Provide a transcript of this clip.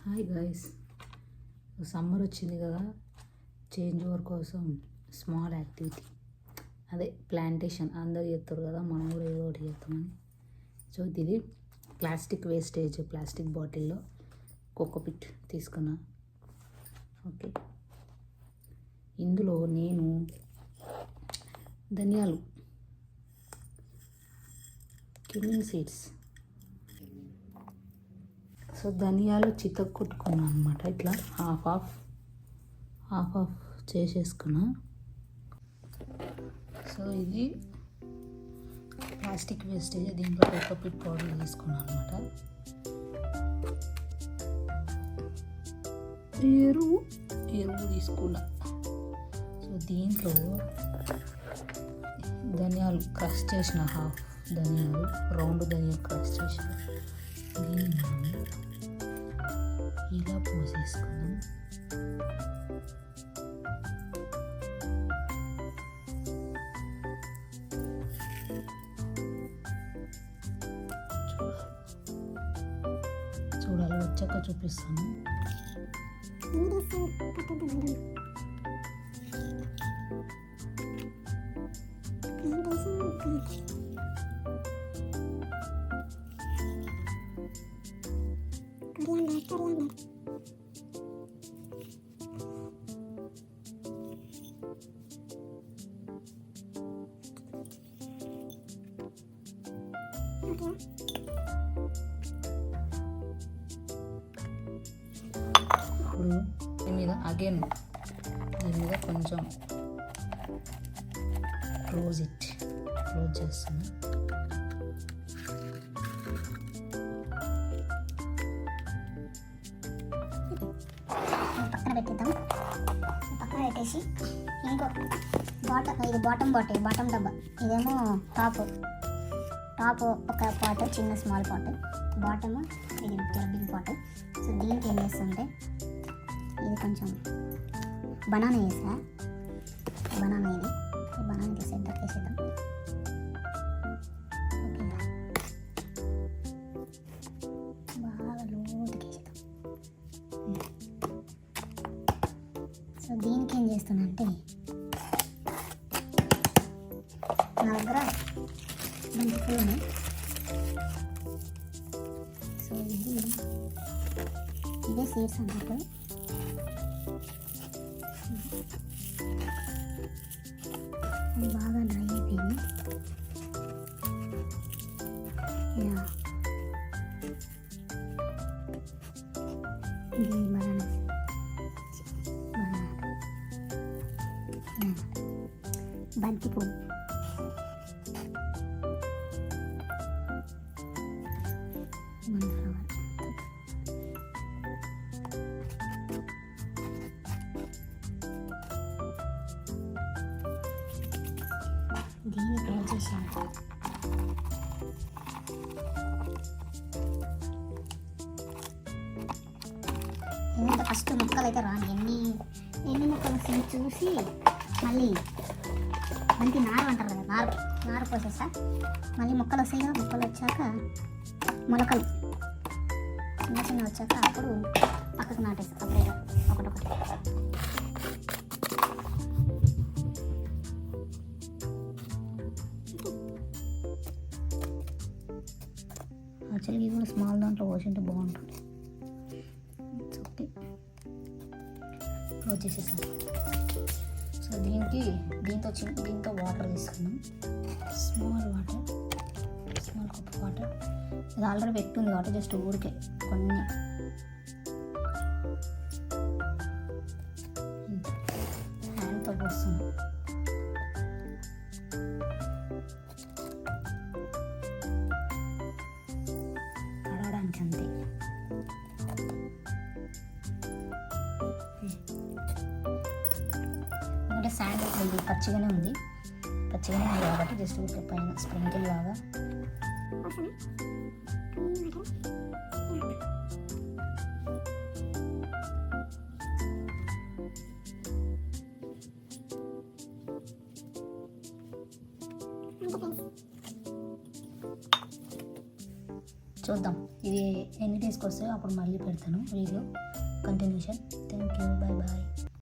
Hi guys, summer వచ్చింది కదా, change over కోసం స్మాల్ యాక్టివిటీ, అదే ప్లాంటేషన్. అందరు చేస్తారు కదా, మనం కూడా ఏదో ఒకటి చేస్తామని. సో ఇది ప్లాస్టిక్ వేస్టేజ్, ప్లాస్టిక్ బాటిల్లో కోకోపిట్ తీసుకున్నా. ఓకే, ఇందులో నేను ధనియాలు, క్యూమిన్ సీడ్స్, సో ధనియాలు చితక్కొట్టుకున్నాను అనమాట. ఇట్లా హాఫ్ ఆఫ్ చేసేసుకున్నా. సో ఇది ప్లాస్టిక్ వేస్టేజ్, దీంట్లో కోకోపిట్ పౌడర్ తీసుకున్నాను అనమాట. ఎరువు తీసుకున్నా. సో దీంట్లో ధనియాలు క్రష్ చేసిన, హాఫ్ ధనియాలు, రౌండ్ ధనియాలు క్రష్ చేసిన, దీన్ని మనం ఇలా పోసేసుకుందాం. చూడాలి, వచ్చాక చూపిస్తాను. ఇప్పుడు దీని మీద దీని మీద కొంచెం క్లోజ్ చేస్తున్నా. పక్కన పెట్టిద్దాం. పక్కన పెట్టేసి ఇంకో ఇది బాటమ్ డబ్బా, ఇదేమో టాప్ ఒక పాట్, చిన్న స్మాల్ పాట్, బాటమ్ ఇది బిగ్ పాట్. సో దీనికి ఏం చేస్తుంటే, ఇది కొంచెం బనానా వేసా, బనానా ఇది బనానా తీసేద్దాం. ఓకే, బాగా లోతుకి వేసేద్దాం. సో దీనికి ఏం చేస్తున్నంటే, నా దగ్గర బంతి పూలు. సో ఇదే సీడ్స్ అన్నట్టు. అది బాగా డ్రై అయిపోయింది. ఇది బనానా బంతి పువ్వు. దీన్ని క్లోజ్ చేసాను. ఏమంటే ఫస్ట్ ముక్కలు అయితే రాని, ఎన్ని ముక్కలు చూసి మళ్ళీ మంచి నారు అంటారు కదా, నారు పోసేస్తా. మళ్ళీ ముక్కలు వస్తాయి కదా, ముక్కలు వచ్చాక మొలకలు చిన్న వచ్చాక అప్పుడు పక్కకు నాటేస్తా. సపరేట్గా ఒకటొకటి. యాక్చువల్గా ఇది కూడా స్మాల్ దాంట్లో పోసింటే బాగుంటుంది. ఓకే, క్లోజ్ చేసేసాను. సో దీంతో వాటర్ తీసుకున్నాం. Small cup water. ఇది ఆల్రెడీ పెట్టుంది వాటర్, జస్ట్ ఊరికే కొన్ని హ్యాండ్తో పోస్తున్నాం. కడగడానికి అంతే. అంటే శాండ్ ఇది పచ్చిగానే ఉంది కాబట్టి జస్ట్ ఊరికే పైన స్ప్రింకిల్ లాగా చూద్దాం. ఇది ఎన్ని డేస్కి వస్తాయో అప్పుడు మళ్ళీ పెడతాను వీడియో కంటిన్యూషన్. Thank you.